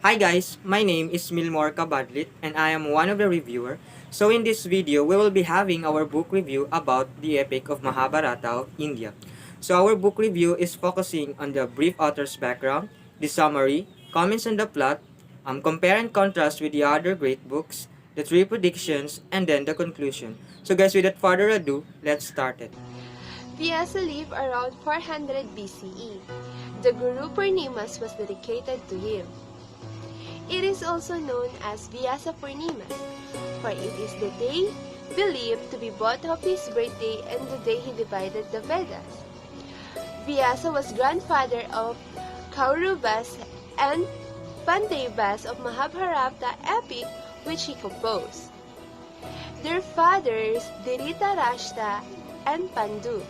Hi guys, my name is Milmore Kabadlit and I am one of the reviewer. So in this video, we will be having our book review about the epic of Mahabharata of India. So our book review is focusing on the brief author's background, the summary, comments on the plot, compare and contrast with the other great books, the three predictions, and then the conclusion. So guys, without further ado, let's start it. Vyasa lived around 400 BCE. The Guru Purnimas was dedicated to him. It is also known as Vyasa Purnima, for it is the day believed to be both of his birthday and the day he divided the Vedas. Vyasa was grandfather of Kaurubas and Pandavas of Mahabharata epic which he composed. Their fathers, Dhritarashtra and Pandu,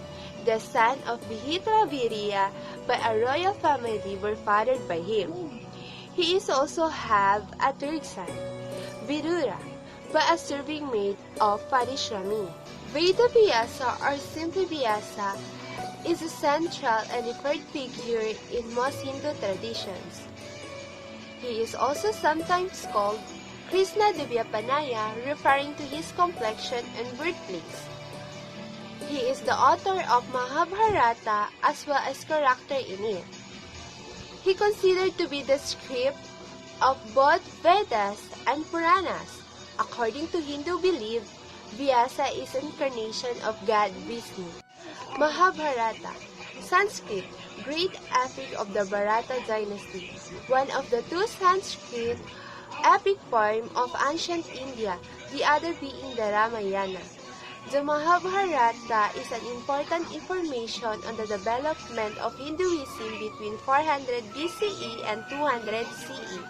the son of Vihitraviriya by a royal family, were fathered by him. He is also have a third son, Vidura, by a serving maid of Parishrami. Veda Vyasa or simply Vyasa is a central and revered figure in most Hindu traditions. He is also sometimes called Krishna Divyapanaya, referring to his complexion and birthplace. He is the author of Mahabharata as well as character in it. He considered to be the script of both Vedas and Puranas. According to Hindu belief, Vyasa is incarnation of God Vishnu. Mahabharata, Sanskrit, great epic of the Bharata dynasty, one of the two Sanskrit epic poem of ancient India, the other being the Ramayana. The Mahabharata is an important information on the development of Hinduism between 400 BCE and 200 CE,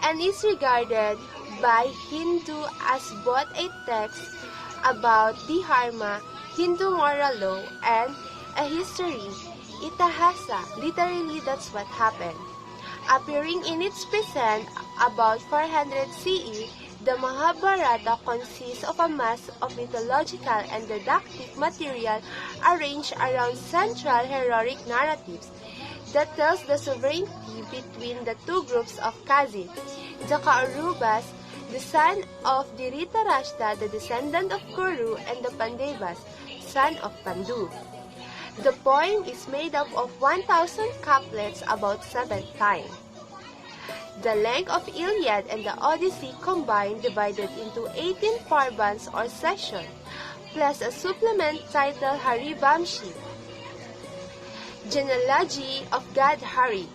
and is regarded by Hindu as both a text about the Dharma, Hindu moral law, and a history, Itahasa, literally that's what happened. Appearing in its present about 400 CE, the Mahabharata consists of a mass of mythological and didactic material arranged around central heroic narratives that tells the sovereignty between the two groups of cousins, the Kaurubas, the son of Dhritarashtra, the descendant of Kuru, and the Pandavas, son of Pandu. The poem is made up of 1,000 couplets about 7 times. The length of Iliad and the Odyssey combined divided into 18 parbans or sections, plus a supplement titled Harivamshi, genealogy of God Hari.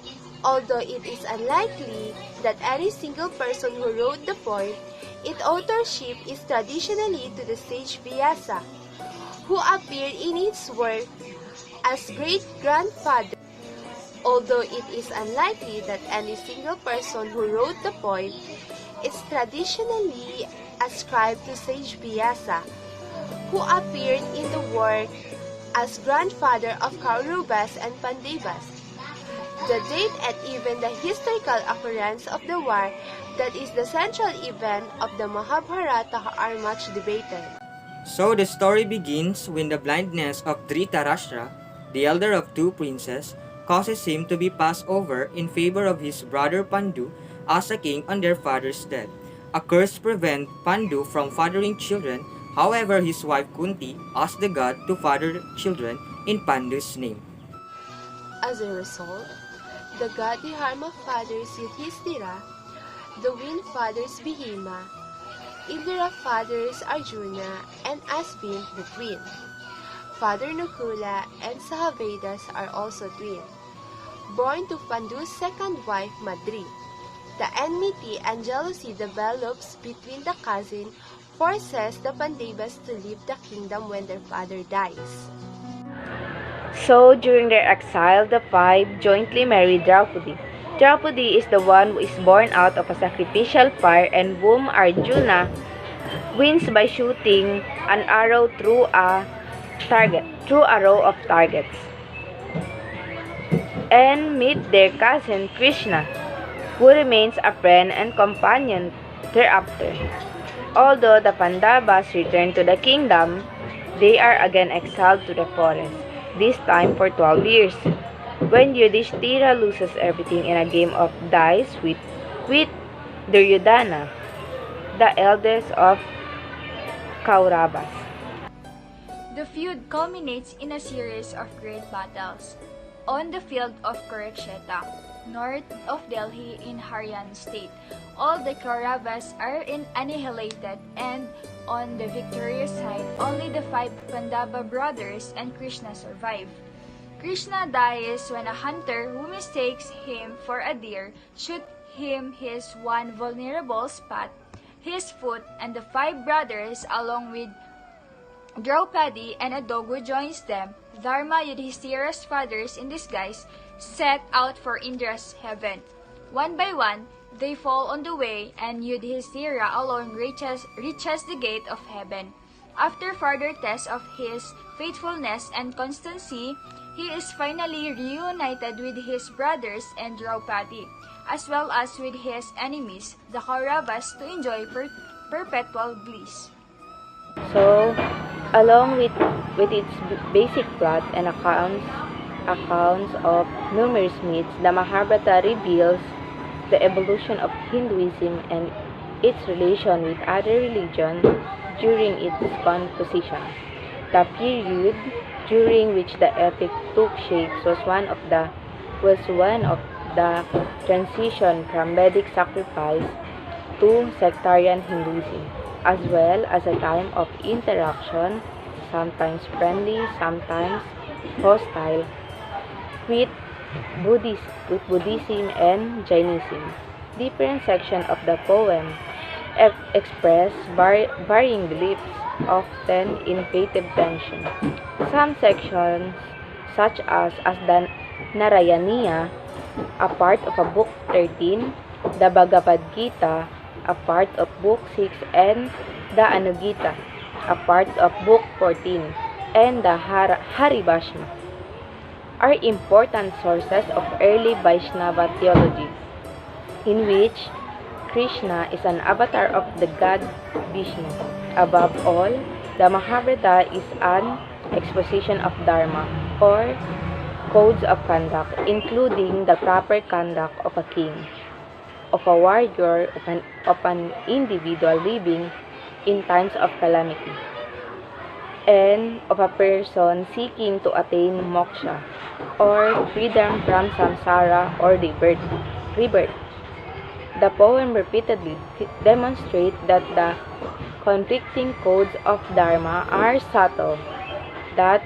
Although it is unlikely that any single person who wrote the poem, its authorship is traditionally to the sage Vyasa, who appeared in its work as great-grandfather. Although it is unlikely that any single person who wrote the poem is traditionally ascribed to sage Vyasa, who appeared in the work as grandfather of Kaurubas and Pandavas. The date and even the historical occurrence of the war that is the central event of the Mahabharata are much debated. So the story begins when the blindness of Dhritarashtra, the elder of two princes, causes him to be passed over in favor of his brother Pandu as a king on their father's death. A curse prevents Pandu from fathering children, however his wife Kunti asked the god to father children in Pandu's name. As a result, the god Dharma fathers Yudhishthira, the wind fathers Bhima, Indra fathers Arjuna, and Asvin the twin. Father Nakula and Sahavedas are also twins. Born to Pandu's second wife Madri, the enmity and jealousy develops between the cousin forces the Pandavas to leave the kingdom when their father dies. So, during their exile, the five jointly married Draupadi. Draupadi is the one who is born out of a sacrificial fire and whom Arjuna wins by shooting an arrow through a row of targets, and meet their cousin Krishna, who remains a friend and companion thereafter. Although the Pandavas return to the kingdom, they are again exiled to the forest, this time for 12 years. When Yudhishthira loses everything in a game of dice with Duryodhana, the eldest of Kauravas. The feud culminates in a series of great battles. On the field of Kurukshetra, north of Delhi in Haryana state, all the Kauravas are annihilated, and on the victorious side, only the five Pandava brothers and Krishna survive. Krishna dies when a hunter who mistakes him for a deer shoots him his one vulnerable spot, his foot, and the five brothers, along with Draupadi and a dog who joins them, Dharma, Yudhishthira's fathers in disguise, set out for Indra's heaven. One by one, they fall on the way, and Yudhishthira alone reaches the gate of heaven. After further tests of his faithfulness and constancy, he is finally reunited with his brothers and Draupadi, as well as with his enemies, the Kauravas, to enjoy perpetual bliss. So, along with its basic plot and accounts of numerous myths, the Mahabharata reveals the evolution of Hinduism and its relation with other religions during its composition. The period during which the epic took shape was one of the transition from Vedic sacrifice to sectarian Hinduism, as well as a time of interaction, sometimes friendly, sometimes hostile, with Buddhism and Jainism. Different sections of the poem express varying beliefs, often in creative tension. Some sections, such as the Narayaniya, a part of a Book 13, the Bhagavad Gita, a part of Book 6, and the Anugita, a part of Book 14, and the Haribhashma, are important sources of early Vaishnava theology, in which Krishna is an avatar of the god Vishnu. Above all, the Mahabharata is an exposition of Dharma, or codes of conduct, including the proper conduct of a king, of a warrior, of an individual living in times of calamity, and of a person seeking to attain moksha, or freedom from samsara or rebirth. The poem repeatedly demonstrates that the conflicting codes of Dharma are subtle, that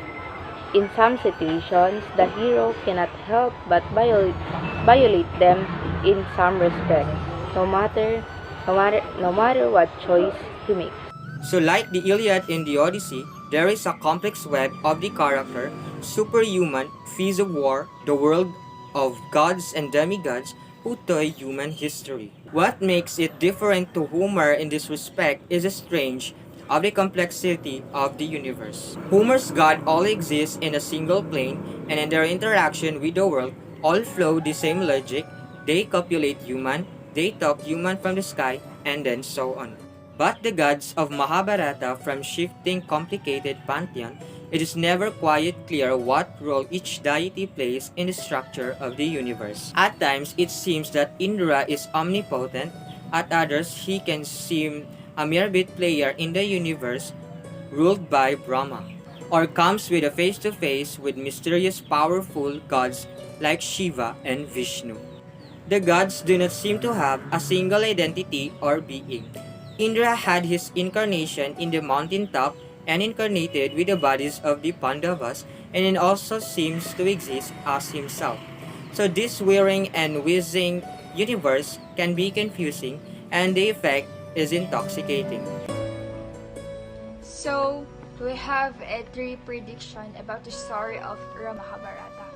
in some situations the hero cannot help but violate them in some respect, no matter what choice he makes. So like the Iliad and the Odyssey, there is a complex web of the character, superhuman, feats of war, the world of gods and demigods who toy human history. What makes it different to Homer in this respect is the strange of the complexity of the universe. Homer's god all exist in a single plane, and in their interaction with the world all flow the same logic. They copulate human, they talk human from the sky, and then so on. But the gods of Mahabharata, from shifting complicated pantheon, it is never quite clear what role each deity plays in the structure of the universe. At times, it seems that Indra is omnipotent, at others he can seem a mere bit player in the universe ruled by Brahma, or comes with a face-to-face with mysterious powerful gods like Shiva and Vishnu. The gods do not seem to have a single identity or being. Indra had his incarnation in the mountaintop and incarnated with the bodies of the Pandavas, and it also seems to exist as himself. So this whirring and whizzing universe can be confusing, and the effect is intoxicating. So, we have a three prediction about the story of Mahabharata.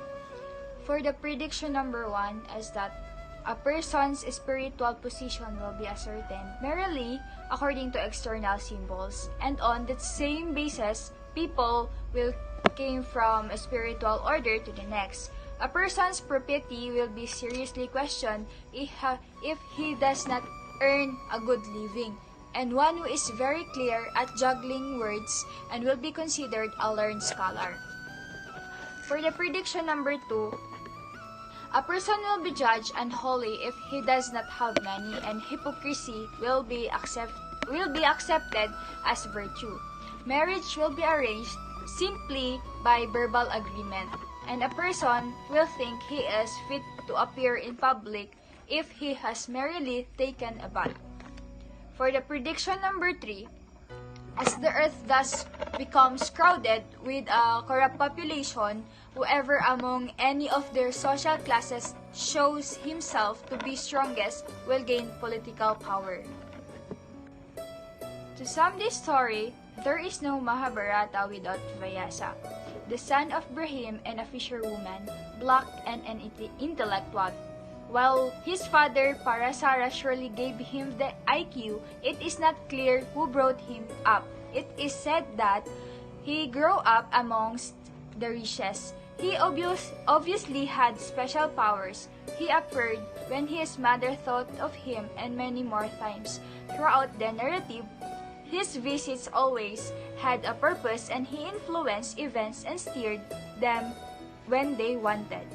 For the prediction number 1 is that a person's spiritual position will be ascertained merely according to external symbols, and on that same basis, people will came from a spiritual order to the next. A person's property will be seriously questioned if he does not earn a good living, and one who is very clear at juggling words and will be considered a learned scholar. For the prediction number 2, A person will be judged unholy if he does not have money, and hypocrisy will be accepted as virtue. Marriage will be arranged simply by verbal agreement, and a person will think he is fit to appear in public if he has merely taken a bath. For the prediction number 3, as the earth thus becomes crowded with a corrupt population, whoever among any of their social classes shows himself to be strongest will gain political power. To sum this story, there is no Mahabharata without Vyasa, the son of Brahim and a fisherwoman, black and an intellectual. While his father Parasara surely gave him the IQ, it is not clear who brought him up. It is said that he grew up amongst the richest. He obviously had special powers. He appeared when his mother thought of him and many more times. Throughout the narrative, his visits always had a purpose, and he influenced events and steered them when they wanted.